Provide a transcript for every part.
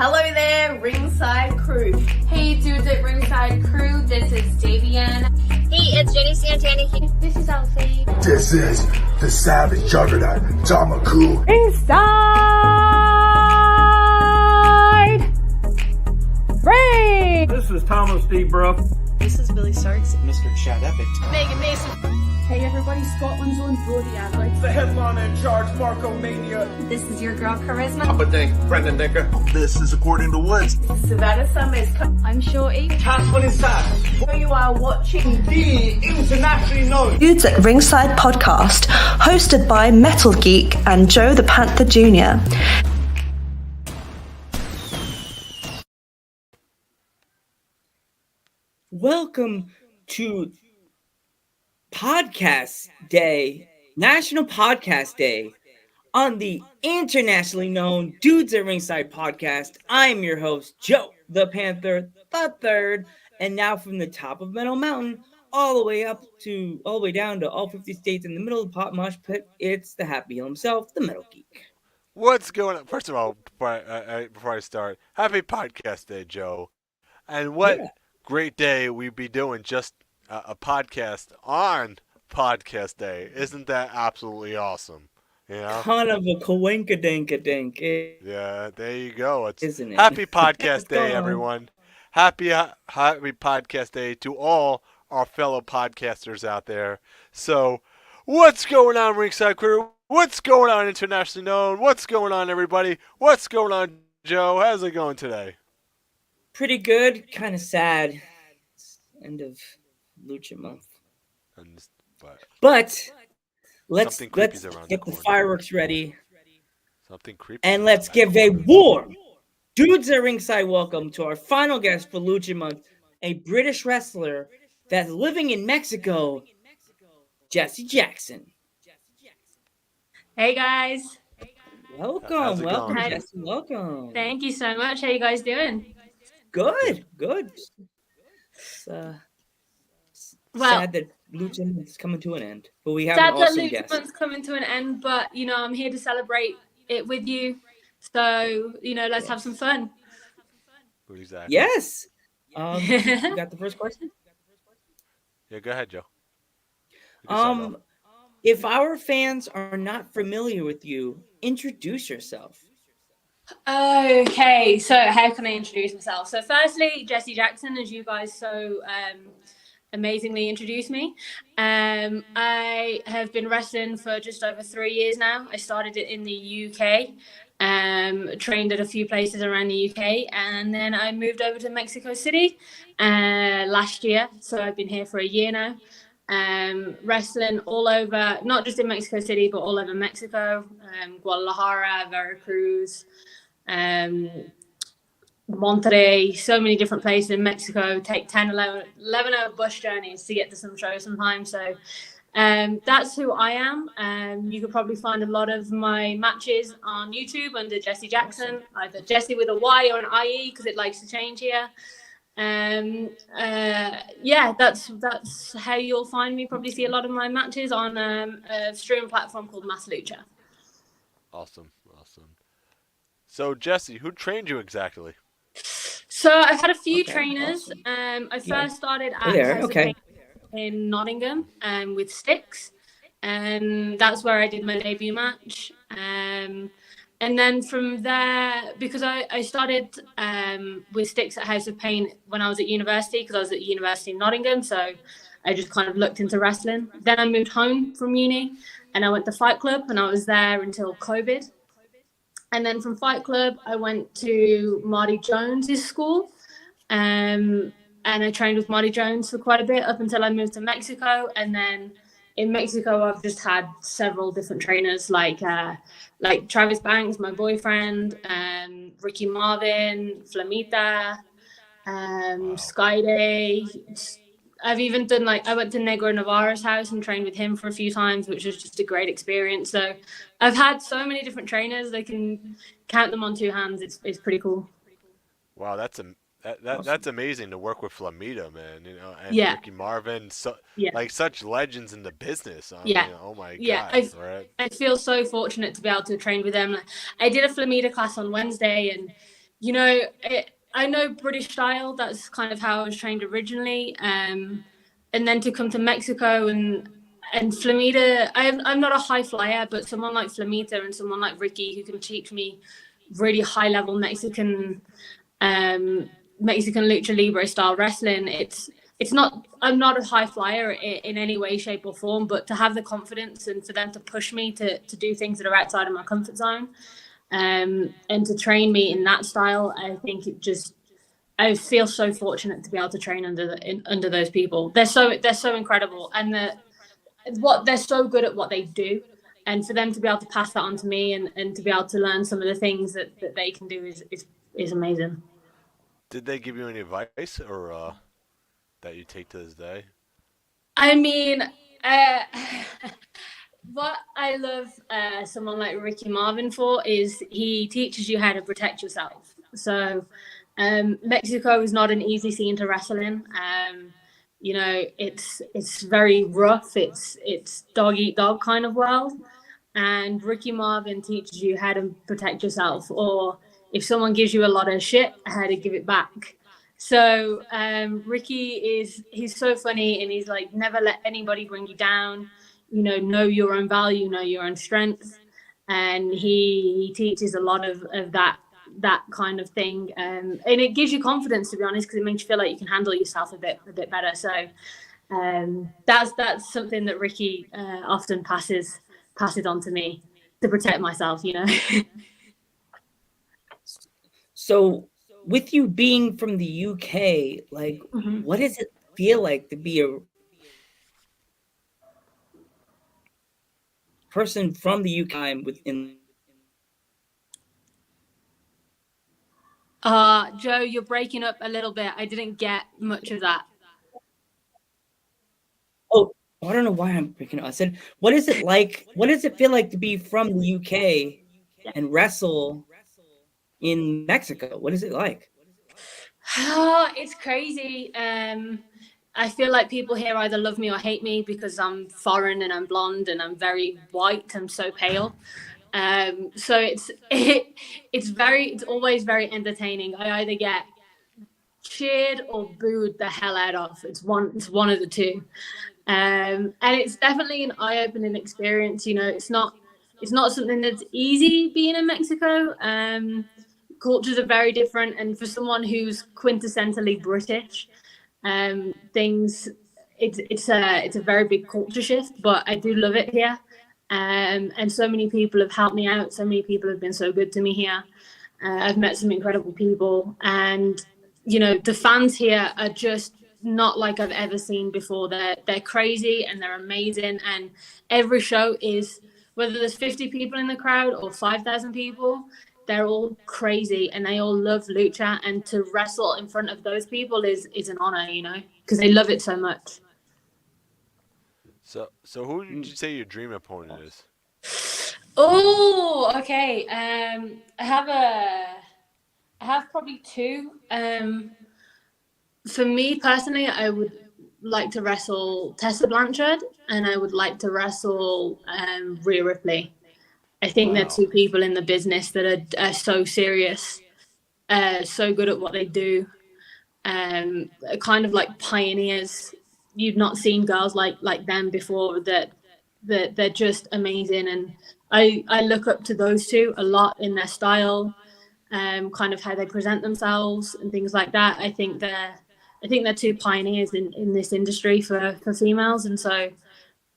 Hello there, Ringside crew. Hey dudes at Ringside crew, this is Davian. Hey, it's Jenny Santana here. This is Alfie. This is the Savage Juggernaut, Tamaku. Ringside Ring! This is Thomas D. Bruff. This is Billy Starks. Mr. Chad Epic. Megan Mason. Hey everybody, Scotland's own Brody Adler. The headliner in charge, Marco Mania. This is your girl Charisma. Papa Dink, Brendan Dicker. This is According to Woods. Savannah Summers. I'm Shorty. Catherine Inside. You are watching The internationally known Dudes at Ringside podcast, hosted by Metal Geek and Joe the Panther Jr. Welcome to Podcast Day, National Podcast Day, on the internationally known Dudes at Ringside podcast. I'm your host, Joe the Panther the Third, and now from the top of Metal Mountain all the way down to all 50 states in the middle of the pot mosh pit, it's the Happy Heel himself, the Metal Geek. What's going on? First of all, before I start, happy Podcast Day, Joe. And what great day we'd be doing just a podcast on Podcast Day. Isn't that absolutely awesome? You know? Kind of a coinka-dinka-dink. Yeah, there you go. Isn't it? Happy Podcast Day, everyone. Happy Podcast Day to all our fellow podcasters out there. So, what's going on, Ringside Crew? What's going on, Internationally Known? What's going on, everybody? What's going on, Joe? How's it going today? Pretty good, kind of sad. It's end of Lucha month. But let's get the fireworks ready. Something creepy. And let's give a warm Dudes at Ringside welcome to our final guest for Lucha month, a British wrestler that's living in Mexico, Jessie Jackson. Hey guys. Welcome, Jessie. Welcome. Thank you so much. How you guys doing? Good. It's, sad that Lucha month's coming to an end, but we have an awesome guest. Lucha month's coming to an end, but I'm here to celebrate it with you. So let's have some fun. Exactly. Yes. You got the first question? Yeah, go ahead, Joe. If our fans are not familiar with you, introduce yourself. Okay, so how can I introduce myself? So firstly, Jessie Jackson, as you guys so amazingly introduced me. I have been wrestling for just over 3 years now. I started it in the UK, trained at a few places around the UK, and then I moved over to Mexico City last year. So I've been here for a year now. Wrestling all over, not just in Mexico City, but all over Mexico, Guadalajara, Veracruz, Monterrey, so many different places in Mexico. Take 10, 11 hour bus journeys to get to some shows sometimes. So that's who I am. You could probably find a lot of my matches on YouTube under Jessie Jackson, either Jessie with a Y or an IE because it likes to change here. That's how you'll find me. Probably see a lot of my matches on a streaming platform called Mass Lucha. Awesome. So, Jessie, who trained you exactly? So I've had a few trainers. Awesome. I first started at in Nottingham with Sticks, and that's where I did my debut match. And then from there, because I started with Sticks at House of Pain when I was at university, because I was at University in Nottingham, so I just kind of looked into wrestling. Then I moved home from uni, and I went to Fight Club, and I was there until COVID. And then from Fight Club, I went to Marty Jones's school, and I trained with Marty Jones for quite a bit up until I moved to Mexico. And then in Mexico, I've just had several different trainers, like Travis Banks, my boyfriend, Ricky Marvin, Flamita, Skyday. I've even done I went to Negro Navarro's house and trained with him for a few times, which was just a great experience. So I've had so many different trainers. I can count them on two hands. It's pretty cool. Wow, that's amazing to work with Flamita, man. And Ricky Marvin, such legends in the business. Oh my God. I feel so fortunate to be able to train with them. I did a Flamita class on Wednesday, and I know British style. That's kind of how I was trained originally. And then to come to Mexico and Flamita, I'm not a high flyer, but someone like Flamita and someone like Ricky who can teach me really high level Mexican lucha libre style wrestling. It's not. I'm not a high flyer in any way, shape, or form, but to have the confidence and for them to push me to do things that are outside of my comfort zone. And to train me in that style, I think I feel so fortunate to be able to train under those people. They're so incredible, and they're so good at what they do, and for them to be able to pass that on to me and to be able to learn some of the things that they can do is amazing. Did they give you any advice or that you take to this day? I mean, what I love someone like Ricky Marvin for is he teaches you how to protect yourself. So Mexico is not an easy scene to wrestle in. It's very rough. It's dog eat dog kind of world. And Ricky Marvin teaches you how to protect yourself, or if someone gives you a lot of shit, how to give it back. So Ricky he's so funny, and he's like, never let anybody bring you down. Know your own value, know your own strength, and he teaches a lot of that kind of thing, and it gives you confidence, to be honest, because it makes you feel like you can handle yourself a bit better. So that's something that Ricky often passes on to me to protect myself. So, with you being from the UK, like, what does it feel like to be a person from the UK within? Joe, you're breaking up a little bit. I didn't get much of that. Oh, I don't know why I'm breaking up. I said, what is it like? What does it feel like to be from the UK and wrestle in Mexico? What is it like? It's crazy. I feel like people here either love me or hate me because I'm foreign and I'm blonde and I'm very white. I'm so pale. So it's always very entertaining. I either get cheered or booed the hell out of. It's one of the two. And it's definitely an eye-opening experience. It's not something that's easy being in Mexico. Cultures are very different, and for someone who's quintessentially British, it's a very big culture shift, but I do love it here. And so many people have helped me out. So many people have been so good to me here. I've met some incredible people, and the fans here are just not like I've ever seen before. They're crazy and they're amazing, and every show is, whether there's 50 people in the crowd or 5,000 people, they're all crazy and they all love lucha, and to wrestle in front of those people is an honor, because they love it so much. So who would you say your dream opponent is? Oh, okay. I have probably two. For me personally, I would like to wrestle Tessa Blanchard, and I would like to wrestle Rhea Ripley. I think they're two people in the business that are so serious, so good at what they do, kind of like pioneers. You've not seen girls like them before. That they're just amazing, and I look up to those two a lot in their style, kind of how they present themselves and things like that. I think they're two pioneers in this industry for females, and so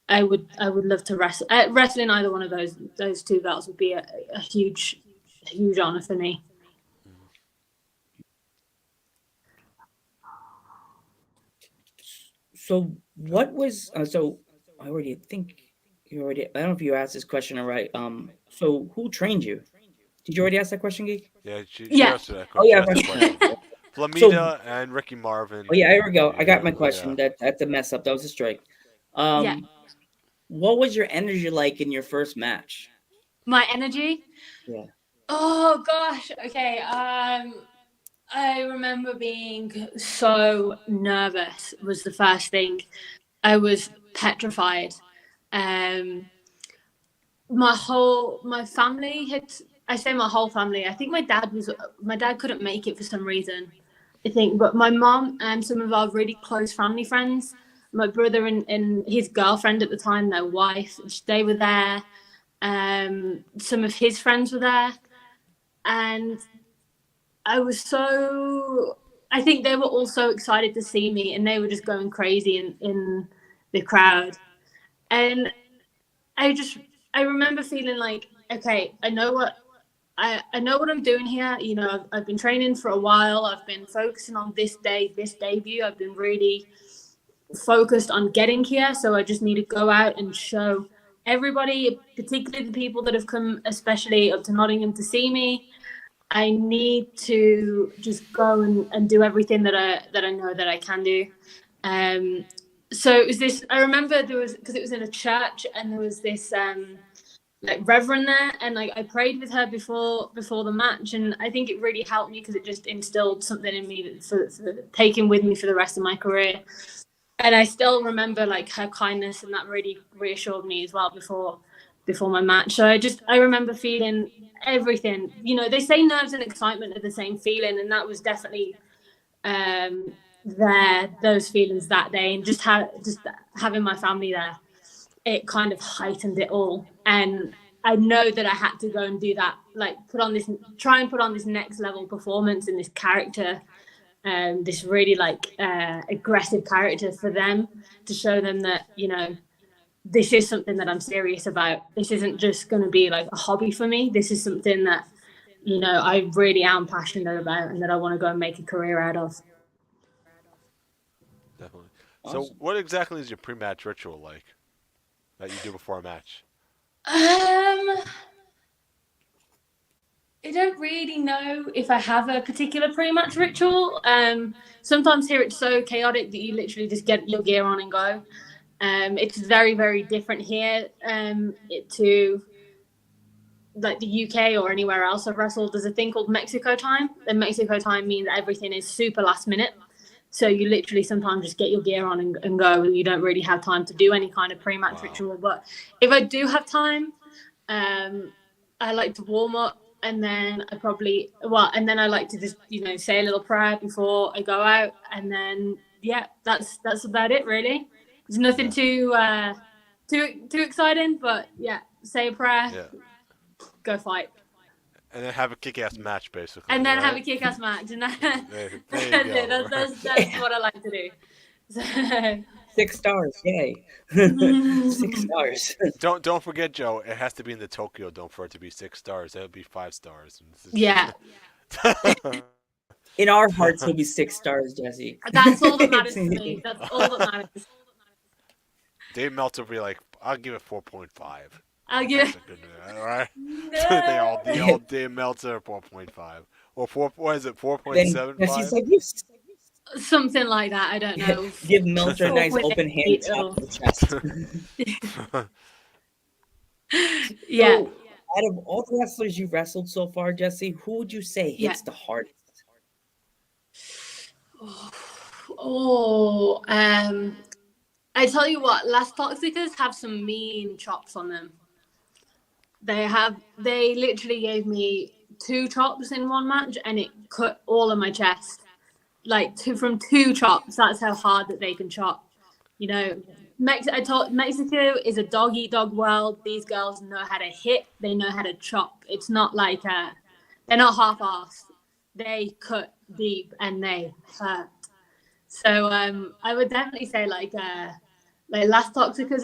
I would love to wrestle. Wrestling either one of those two girls would be a huge honor for me. So what was so I already think you already. I don't know if you asked this question alright. So who trained you? Did you already ask that question, Geek? Yeah, she Yeah. answered that Oh question. yeah. Flamita and Ricky Marvin. Oh yeah, here we go. I got my Yeah. question. That's a mess up. That was a strike. Yeah. What was your energy like in your first match? My energy? Yeah. Oh gosh. Okay. I remember being so nervous was the first thing. I was petrified. My family I say my whole family. I think my dad couldn't make it for some reason, I think, but my mom and some of our really close family friends, my brother and his girlfriend at the time, their wife, they were there. Some of his friends were there, and I think they were all so excited to see me, and they were just going crazy in the crowd. And I remember feeling like, okay, I know what I'm doing here. You know, I've been training for a while. I've been focusing on this debut. I've been really focused on getting here. So I just need to go out and show everybody, particularly the people that have come, especially up to Nottingham to see me. I need to just go and do everything that I know that I can do. So it was this. I remember because it was in a church, and there was this like reverend there, and like I prayed with her before the match, and I think it really helped me because it just instilled something in me for taking with me for the rest of my career. And I still remember like her kindness, and that really reassured me as well before my match. So I remember feeling everything. You know, they say nerves and excitement are the same feeling, and that was definitely those feelings that day. And just having my family there, it kind of heightened it all. And I know that I had to go and do that, like try and put on this next level performance in this character, this really like aggressive character for them, to show them that, you know, this is something that I'm serious about. This isn't just going to be like a hobby for me. This is something that, you know, I really am passionate about and that I want to go and make a career out of. Definitely. Awesome. So what exactly is your pre-match ritual like that you do before a match? I don't really know if I have a particular pre-match ritual. Sometimes here it's so chaotic that you literally just get your gear on and go. It's very, very different here to like the UK or anywhere else I've wrestled. There's a thing called Mexico time. And Mexico time means everything is super last minute. So you literally sometimes just get your gear on and go, and you don't really have time to do any kind of pre-match ritual. But if I do have time, I like to warm up, and then I like to just, you know, say a little prayer before I go out, and then that's about it really. There's nothing too exciting, but say a prayer, go fight. And then have a kick-ass match, basically. And then right? have a kick-ass match, and that's what I like to do. So. 6 stars, yay! 6 stars. Don't forget, Joe. It has to be in the Tokyo Dome for it to be 6 stars. That would be 5 stars. Yeah. In our hearts, it'll be 6 stars, Jessie. That's all that matters to me. That's all that matters. Dave Meltzer will be like, I'll give it 4.5. I'll give it. All right. No. the old Dave Meltzer 4.5 or 4. What is it? 4.75. Something like that. I don't know. Give Meltzer a nice open hand tap to the chest. Yeah. So, out of all the wrestlers you've wrestled so far, Jessie, who would you say hits the hardest? I tell you what, Las Toxicas have some mean chops on them. They literally gave me 2 chops in one match, and it cut all of my chest. Like from 2 chops, that's how hard that they can chop. You know, Mexico is a dog-eat-dog world. These girls know how to hit. They know how to chop. It's not like they're not half-assed. They cut deep and they hurt. So I would definitely say like Las Toxicas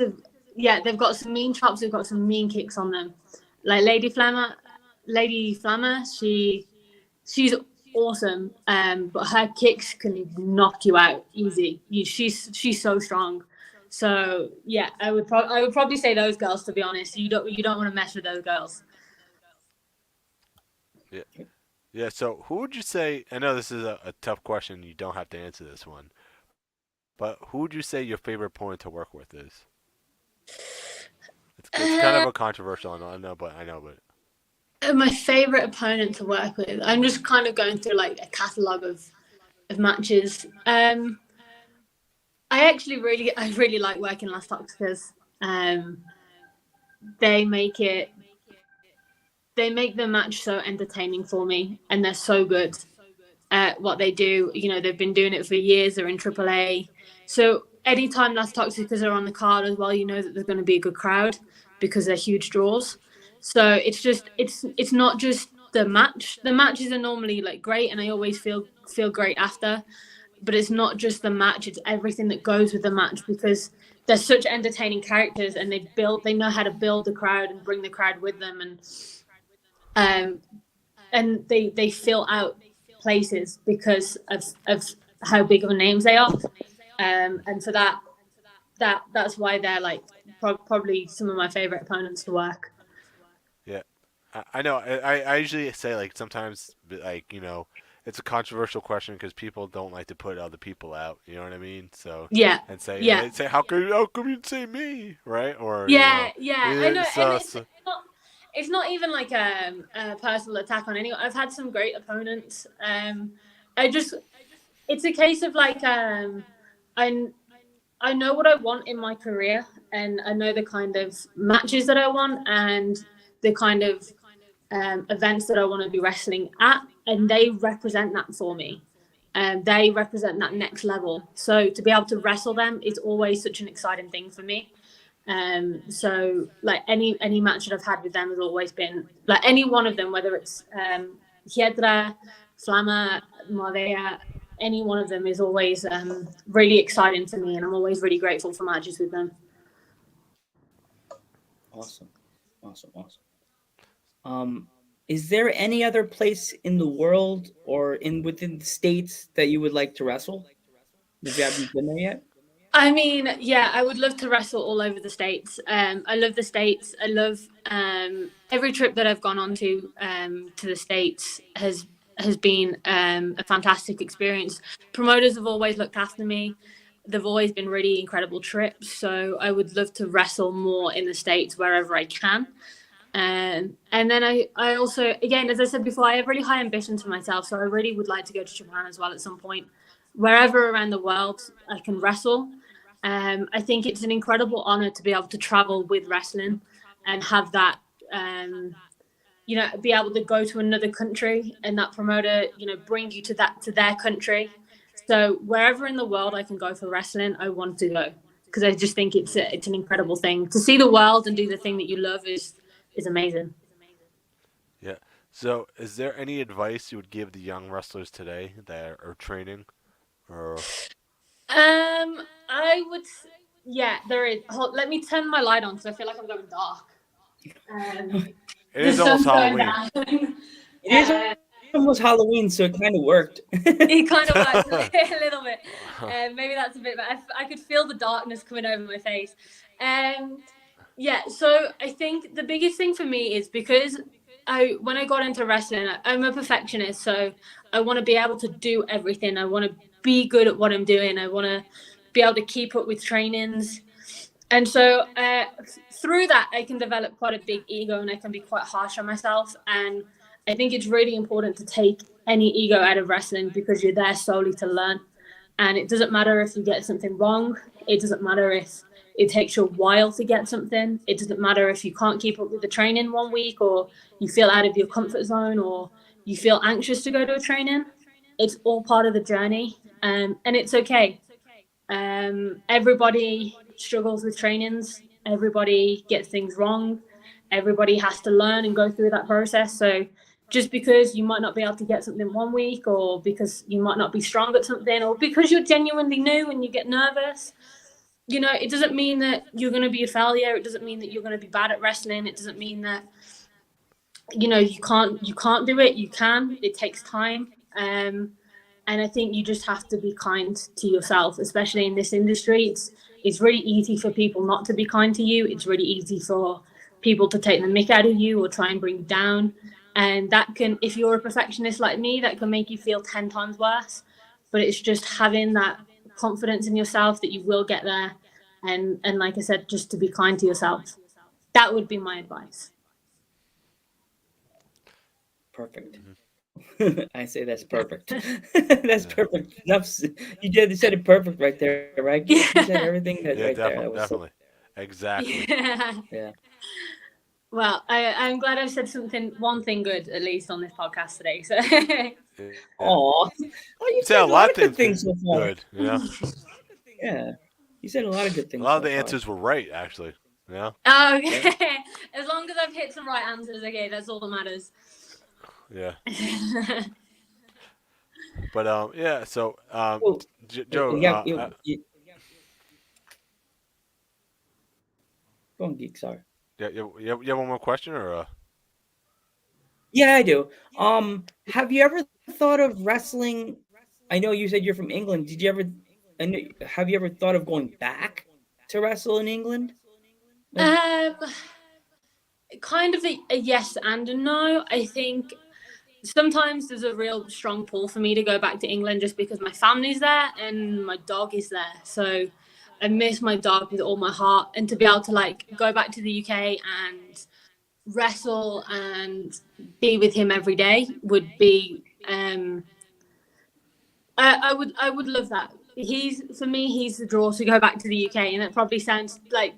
they've got some mean chops. They've got some mean kicks on them. Like Lady Flammer, she's awesome, but her kicks can knock you out easy. She's so strong. So I would probably say those girls, to be honest. You don't want to mess with those girls. Yeah. So who would you say? I know this is a tough question. You don't have to answer this one, but who would you say your favorite opponent to work with is? It's kind of a controversial. I know, but. My favorite opponent to work with. I'm just kind of going through like a catalogue of matches. I really like working Las Toxicas. They make it they make the match so entertaining for me, and they're so good at what they do. You know, they've been doing it for years. They're in AAA. So anytime Las Toxicas are on the card as well, you know that there's going to be a good crowd because they're huge draws. So it's not just the match. The matches are normally like great, and I always feel great after. But it's not just the match; it's everything that goes with the match, because they're such entertaining characters, and they know how to build the crowd and bring the crowd with them, and they fill out places because of how big of a names they are, and for that's why they're like probably some of my favorite opponents to work. Yeah, I know. I usually say, like, sometimes, like, you know, it's a controversial question because people don't like to put other people out. You know what I mean? So yeah, and say yeah. say how come you say me, right? Or yeah, you know, I know. So, And it's not even like a personal attack on anyone. I've had some great opponents. It's a case of like I know what I want in my career, and I know the kind of matches that I want and the kind of events that I want to be wrestling at, and they represent that for me. They represent that next level. So to be able to wrestle them is always such an exciting thing for me. So like any match that I've had with them has always been like any one of them, whether it's Hiedra, Flama, Mardea, any one of them is always really exciting to me, and I'm always really grateful for matches with them. Awesome. Is there any other place in the world or within the States that you would like to wrestle? If you haven't been there yet? I mean, yeah, I would love to wrestle all over the States. I love the States. I love every trip that I've gone on to the States has been a fantastic experience. Promoters have always looked after me. They've always been really incredible trips. So I would love to wrestle more in the States wherever I can. And then I also, again, as I said before, I have really high ambitions for myself. So I really would like to go to Japan as well at some point. Wherever around the world I can wrestle. I think it's an incredible honor to be able to travel with wrestling and have that, be able to go to another country and that promoter, bring you to their country. So wherever in the world I can go for wrestling, I want to go, because I just think it's an incredible thing to see the world and do the thing that you love is amazing. Yeah. So is there any advice you would give the young wrestlers today that are training? Or I would, yeah, there is. Let me turn my light on because I feel like I'm going dark. It is almost Halloween. It is almost Halloween, so it kind of worked. It kind of worked a little bit. Maybe that's a bit, but I could feel the darkness coming over my face. Yeah, so I think the biggest thing for me is because when I got into wrestling, I'm a perfectionist, so I want to be able to do everything. I want to be good at what I'm doing. I want to be able to keep up with trainings. And so through that, I can develop quite a big ego, and I can be quite harsh on myself. And I think it's really important to take any ego out of wrestling, because you're there solely to learn. And it doesn't matter if you get something wrong. It doesn't matter if it takes you a while to get something. It doesn't matter if you can't keep up with the training 1 week, or you feel out of your comfort zone, or you feel anxious to go to a training. It's all part of the journey, and it's okay. Everybody struggles with trainings. Everybody gets things wrong. Everybody has to learn and go through that process. So just because you might not be able to get something 1 week, or because you might not be strong at something, or because you're genuinely new and you get nervous, it doesn't mean that you're going to be a failure. It doesn't mean that you're going to be bad at wrestling. It doesn't mean that, you can't do it. You can. It takes time. And I think you just have to be kind to yourself, especially in this industry. It's really easy for people not to be kind to you. It's really easy for people to take the mick out of you or try and bring you down. And that can, if you're a perfectionist like me, that can make you feel 10 times worse. But it's just having that confidence in yourself that you will get there. And like I said, just to be kind to yourself. That would be my advice. Perfect. I say that's perfect. That's perfect. You said it perfect right there, right? You said everything right there. That was definitely. Exactly. Yeah. Yeah. Well, I'm glad I've said one thing good at least on this podcast today. So. Oh, you said a lot of good things so far. good. Yeah. Yeah, you said a lot of good things. A lot of the answers were right, actually. Yeah. Oh, okay. As long as I've hit some right answers, okay, that's all that matters. Yeah. But yeah. So Joe. Go on, Geek. Sorry. Yeah. You have one more question, or? Yeah, I do. Have you ever thought of wrestling? I know you said you're from England. Did you ever? Have you ever thought of going back to wrestle in England? Kind of a yes and a no. I think sometimes there's a real strong pull for me to go back to England just because my family's there and my dog is there. So I miss my dog with all my heart, and to be able to like go back to the UK and wrestle and be with him every day would be I would love that. He's the draw to go back to the UK, and it probably sounds like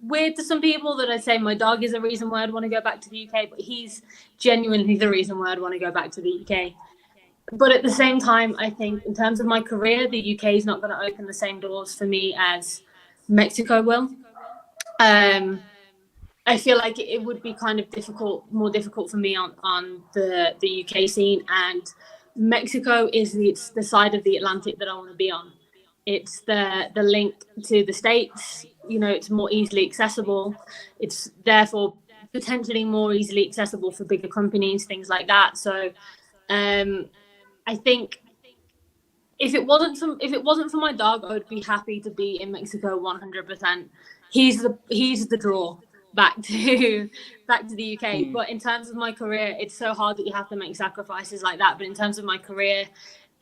weird to some people that I'd say my dog is the reason why I'd want to go back to the UK, but he's genuinely the reason why I'd want to go back to the UK. But at the same time, I think in terms of my career, the UK is not going to open the same doors for me as Mexico will. I feel like it would be kind of more difficult for me on the UK scene, and Mexico is the side of the Atlantic that I want to be on. It's the link to the States. You know, it's more easily accessible. It's therefore potentially more easily accessible for bigger companies, things like that. So I think if it wasn't for my dog, I would be happy to be in Mexico 100%. He's the draw back to the UK. But in terms of my career, it's so hard that you have to make sacrifices like that. But in terms of my career,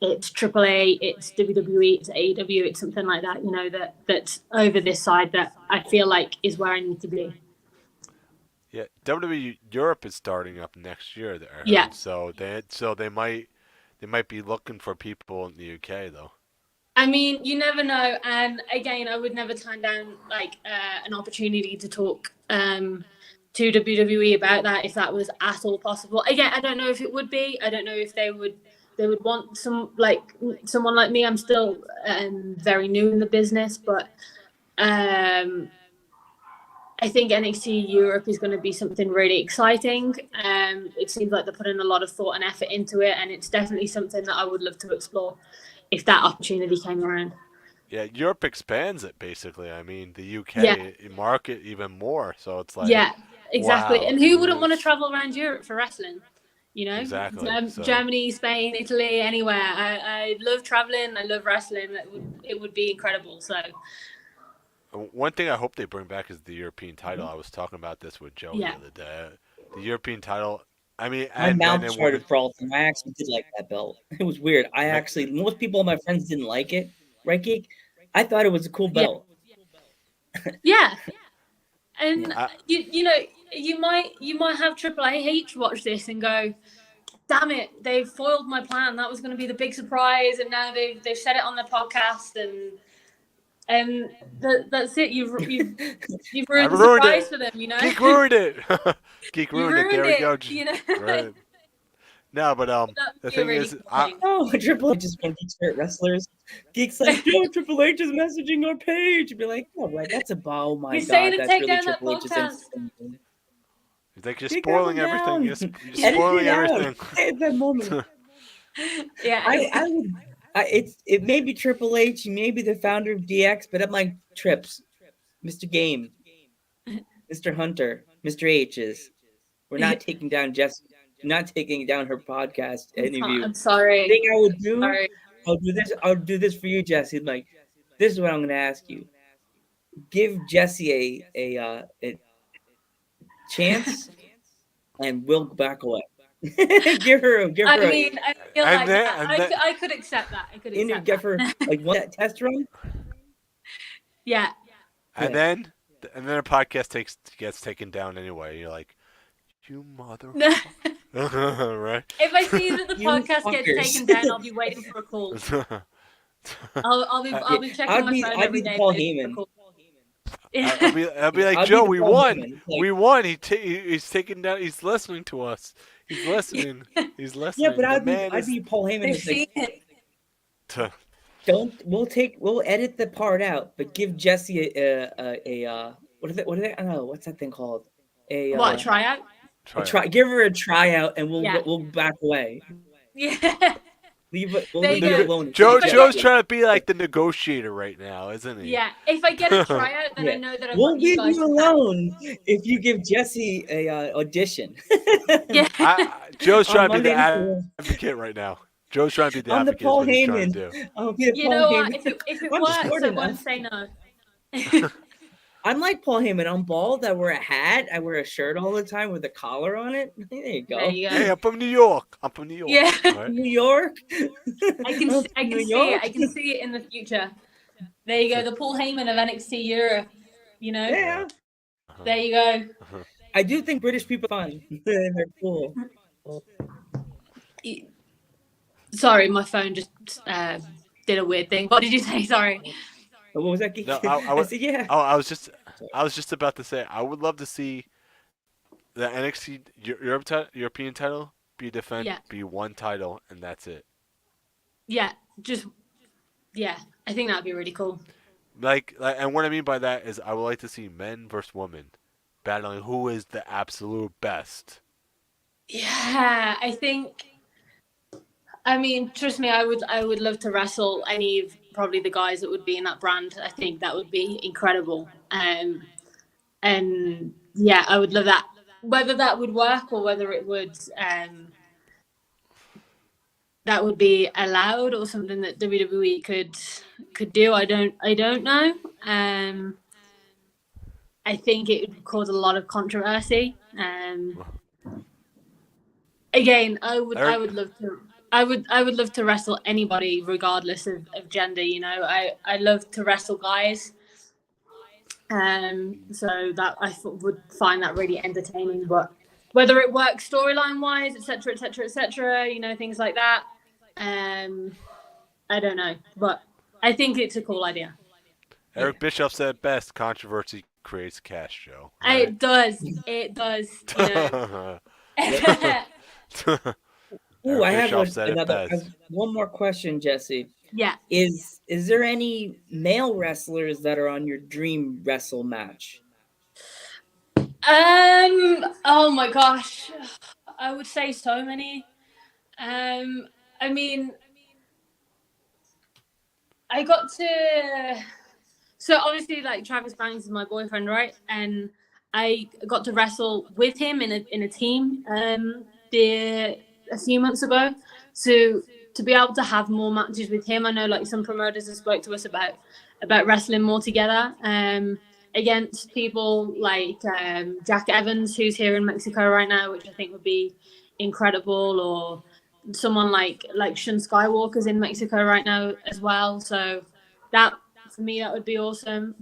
it's AAA, it's WWE, it's AEW, it's something like that, you know, that's over this side that I feel like is where I need to be. Yeah, WWE Europe is starting up next year there. Yeah. So they might be looking for people in the UK though. I mean, you never know. And again, I would never turn down like an opportunity to talk to WWE about that if that was at all possible. Again, I don't know if it would be. I don't know if they would want someone like me. I'm still very new in the business, but I think NXT Europe is going to be something really exciting. It seems like they're putting a lot of thought and effort into it, and it's definitely something that I would love to explore if that opportunity came around. Yeah, Europe expands it basically. I mean, the UK market even more, so it's like exactly. Wow, and who wouldn't want to travel around Europe for wrestling? You know, exactly. Germany, Spain, Italy, anywhere. I love traveling. I love wrestling. It would be incredible. So. One thing I hope they bring back is the European title. I was talking about this with Joe the other day. The European title. I mean, my mouth started frothing. I actually did like that belt. It was weird. Most people, my friends, didn't like it. Right, Geek? I thought it was a cool belt. Yeah. And you know, you might have Triple H watch this and go, damn it, they've foiled my plan. That was going to be the big surprise, and now they've said it on their podcast, and that's it. You've ruined the surprise for them, you know. Geek ruined it. Geek ruined it. There we go. You know? Right. No, but the thing is, Triple H just wants to hurt wrestlers. Geek's like, yo, Triple H is messaging our page. You'd be like, oh, right, that's a oh my He's god, saying to that's take really down Triple that H's. He's like, you're spoiling everything. You're spoiling everything. At that moment. Yeah, it may be Triple H, maybe the founder of DX, but I'm like, Trips, Mr. Game, Mr. Hunter, Mr. H's. We're not taking down Jessie. Not taking down her podcast interview. I'm sorry. The thing I would do, I'll do this for you, Jessie. Like, this is what I'm going to ask you. Give Jessie a chance, and we'll back away. give her. I mean, I feel like I could accept that. I could accept give her like one test run. Yeah. And then a podcast gets taken down anyway. You're like, you mother. Right. If I see that the podcast gets taken down, I'll be waiting for a call. I'll be checking my phone every day. I'll be like, I'll Joe, be we Paul won. Heyman. Like, We won. He's taking down. He's listening to us. He's listening. He's listening. yeah, but The I'd be Paul Heyman. It's like, to- we'll edit the part out, but give Jessie a what is it? What is it? I don't know. What's that thing called? A What, tryout? Give her a tryout, and Yeah. we'll back away. Yeah. Leave it. We'll There leave you it go. alone. Joe's trying to be like the negotiator right now, isn't he? Yeah. If I get a tryout, then I know that I've We'll got you leave guys you to back. alone if you give Jessie a audition. Yeah. Joe's trying to be Monday the night- advocate right now. Joe's trying to be the I'm the advocate. Paul is what he's trying to Heyman. do. I'll be the You Paul know what? Heyman. If it I'm works, short I enough. won't say no. I'm like Paul Heyman. I'm bald. I wear a hat. I wear a shirt all the time with a collar on it. There you go. There you go. Hey, I'm from New York. Yeah. Right? New York. I can I'm see from New it. York. I can see it in the future. There you go. The Paul Heyman of NXT Europe. You know. Yeah. There you go. I do think British people are fun. They're cool. Sorry, my phone just did a weird thing. What did you say? Sorry. What was that? No, I said, yeah. Oh, I was just about to say I would love to see the NXT European title be defended, be one title, and that's it. Yeah, I think that'd be really cool. Like, and what I mean by that is I would like to see men versus women battling who is the absolute best. Yeah, I think. I mean, trust me, I would love to wrestle any of probably the guys that would be in that brand. I think that would be incredible. And yeah, I would love that. Whether that would work or whether it would that would be allowed or something that WWE could do, I don't know. I think it would cause a lot of controversy. Again, I would love to. I would love to wrestle anybody regardless of gender, you know. I love to wrestle guys. So that I would find that really entertaining, but whether it works storyline wise, etc., you know, things like that. I don't know, but I think it's a cool idea. Eric Bischoff said it best, controversy creates cash, Joe. Right? It does. You know. Ooh, I have one more question, Jessie. Yeah. Is there any male wrestlers that are on your dream wrestle match? Oh my gosh, I would say so many. I mean, I got to. So obviously, like Travis Banks is my boyfriend, right? And I got to wrestle with him in a team a few months ago. So to be able to have more matches with him, I know like some promoters have spoke to us about wrestling more together against people like Jack Evans, who's here in Mexico right now, which I think would be incredible, or someone like Shun Skywalker's in Mexico right now as well. So that for me, that would be awesome.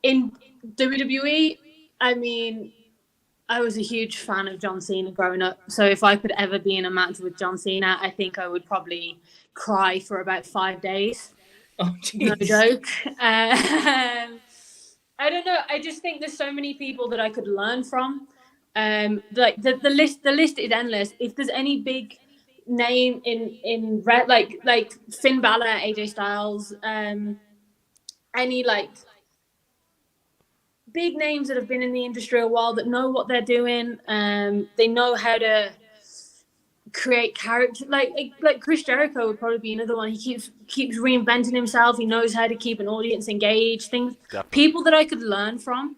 In WWE, I mean, I was a huge fan of John Cena growing up. So if I could ever be in a match with John Cena, I think I would probably cry for about 5 days. Oh, geez. No joke. I don't know. I just think there's so many people that I could learn from. Like the list is endless. If there's any big name in red, like Finn Balor, AJ Styles, any like big names that have been in the industry a while that know what they're doing, they know how to create character. Like Chris Jericho would probably be another one. He keeps reinventing himself. He knows how to keep an audience engaged. People that I could learn from.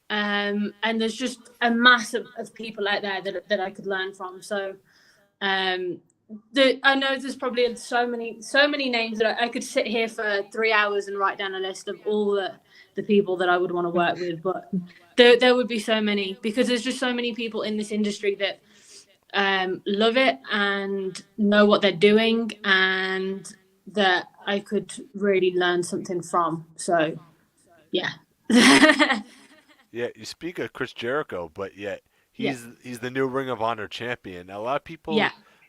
And there's just a mass of people out there that I could learn from. So I know there's probably so many names that I could sit here for 3 hours and write down a list of all the people that I would want to work with. But there would be so many, because there's just so many people in this industry that love it and know what they're doing, and that I could really learn something from. So yeah. Yeah, you speak of Chris Jericho, but yet he's the new Ring of Honor champion. A lot of people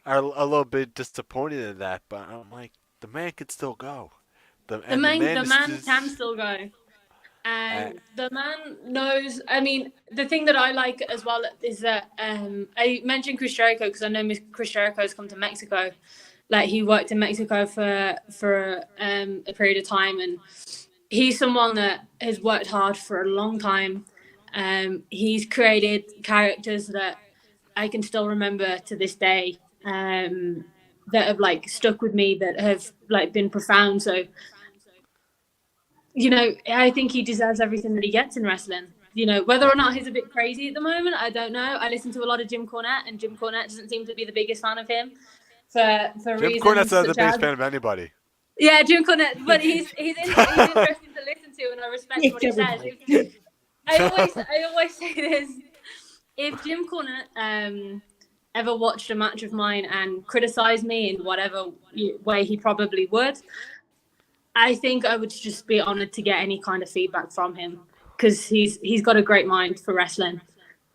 are a little bit disappointed in that, but I'm like, the man could still go. The man can still go. And the man knows. I mean, the thing that I like as well is that I mentioned Chris Jericho because I know Chris Jericho's come to Mexico. Like he worked in Mexico for a period of time, and he's someone that has worked hard for a long time. He's created characters that I can still remember to this day, that have like stuck with me, that have like been profound. So, you know, I think he deserves everything that he gets in wrestling. You know, whether or not he's a bit crazy at the moment, I don't know. I listen to a lot of Jim Cornette, and Jim Cornette doesn't seem to be the biggest fan of him for Jim reasons. Cornette's not the biggest fan of anybody. Yeah, Jim Cornette, but he's interesting to listen to, and I respect what he says. I always say this: if Jim Cornette ever watched a match of mine and criticized me in whatever way he probably would, I think I would just be honored to get any kind of feedback from him, because he's got a great mind for wrestling.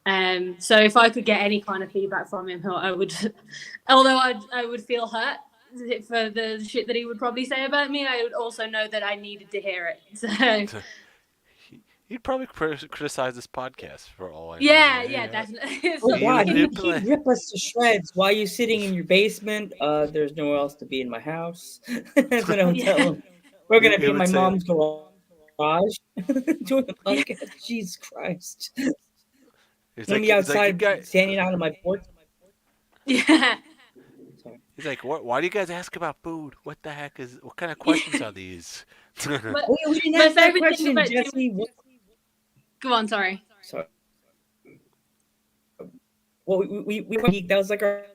So if I could get any kind of feedback from him, I would. Although I would feel hurt for the shit that he would probably say about me, I would also know that I needed to hear it. So he'd probably criticize this podcast for all I know. Yeah, definitely. Oh God, he'd rip us to shreds while you're sitting in your basement. There's nowhere else to be in my house. That's what I would tell him. We're gonna be in my mom's garage doing a podcast. Jesus Christ. He's like, outside standing out on my porch. Yeah. He's like, why do you guys ask about food? What the heck what kind of questions are these? We didn't ask that question, Jessie. Go on, sorry. Well, we that was like our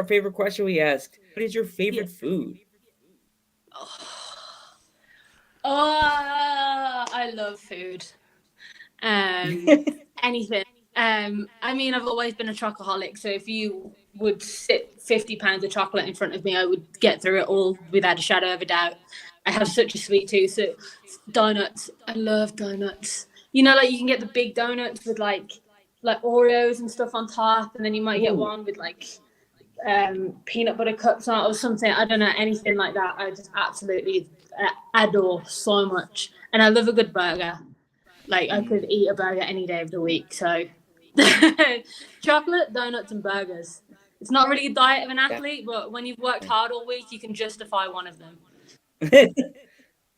favorite question we asked. What is your favorite food? Oh, I love food. Anything. I mean, I've always been a chocoholic, so if you would sit 50 pounds of chocolate in front of me, I would get through it all without a shadow of a doubt. I have such a sweet tooth. So donuts, I love donuts. You know, like you can get the big donuts with like Oreos and stuff on top, and then you might get one with like peanut butter cups on it or something. I don't know, anything like that. I just absolutely adore so much. And I love a good burger. Like I could eat a burger any day of the week. So chocolate, donuts, and burgers. It's not really a diet of an athlete, but when you've worked hard all week, you can justify one of them.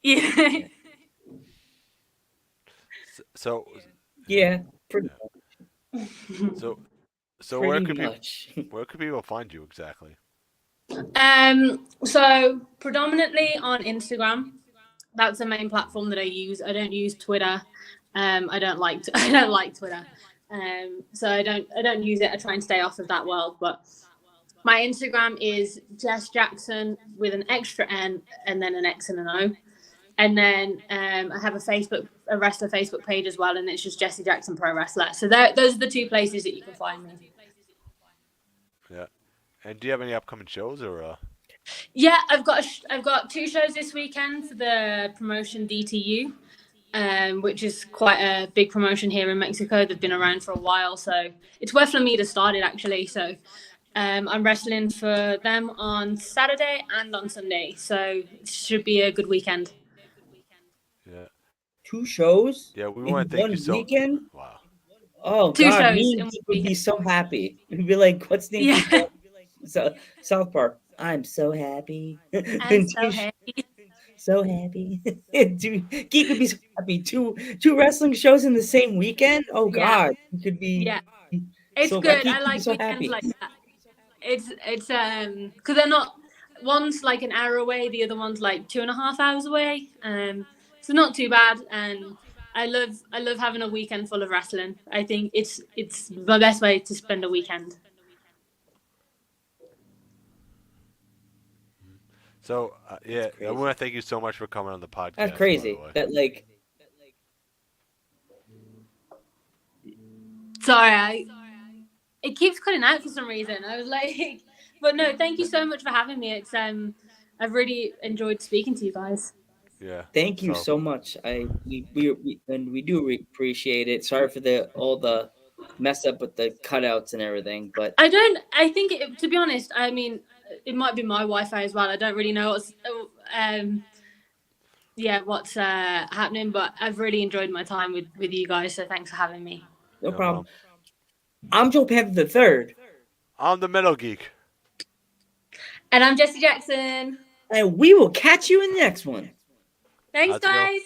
Yeah. So yeah, pretty much. So where could people find you exactly? So predominantly on Instagram. That's the main platform that I use. I don't use Twitter. I don't like Twitter. So I don't use it. I try and stay off of that world. But my Instagram is Jess Jackson with an extra N and then an X and an O. And then I have a wrestler Facebook page as well, and it's just Jessie Jackson Pro Wrestler. So those are the two places that you can find me. Yeah. And do you have any upcoming shows or? Yeah, I've got 2 shows this weekend for the promotion DTU, which is quite a big promotion here in Mexico. They've been around for a while, so it's where Flamita started actually. So I'm wrestling for them on Saturday and on Sunday, so it should be a good weekend. Yeah. 2 shows? Yeah, we want to thank you so much. Weekend? Wow. Oh, 2 God, shows me would be so happy. We'd be like, what's the name? Yeah. So, South Park. I'm so happy. I'm so happy. So happy. Geek would be so happy. Two wrestling shows in the same weekend? Oh, God. It could be. Yeah. It's so good. Geek I like so weekends happy. like that. It's because they're not, one's like an hour away, the other one's like 2.5 hours away. So not too bad. And I love having a weekend full of wrestling. I think it's the best way to spend a weekend. So yeah, I want to thank you so much for coming on the podcast. That's crazy. That like. Sorry, it keeps cutting out for some reason. I was like, but no, thank you so much for having me. It's I've really enjoyed speaking to you guys. Yeah. Thank you so much. We do appreciate it. Sorry for all the mess up with the cutouts and everything, but I think to be honest, I mean, it might be my Wi-Fi as well. I don't really know what's happening. But I've really enjoyed my time with you guys. So thanks for having me. No problem. I'm Joe Panther the Third. I'm the Metal Geek. And I'm Jessie Jackson. And we will catch you in the next one. Thanks, guys.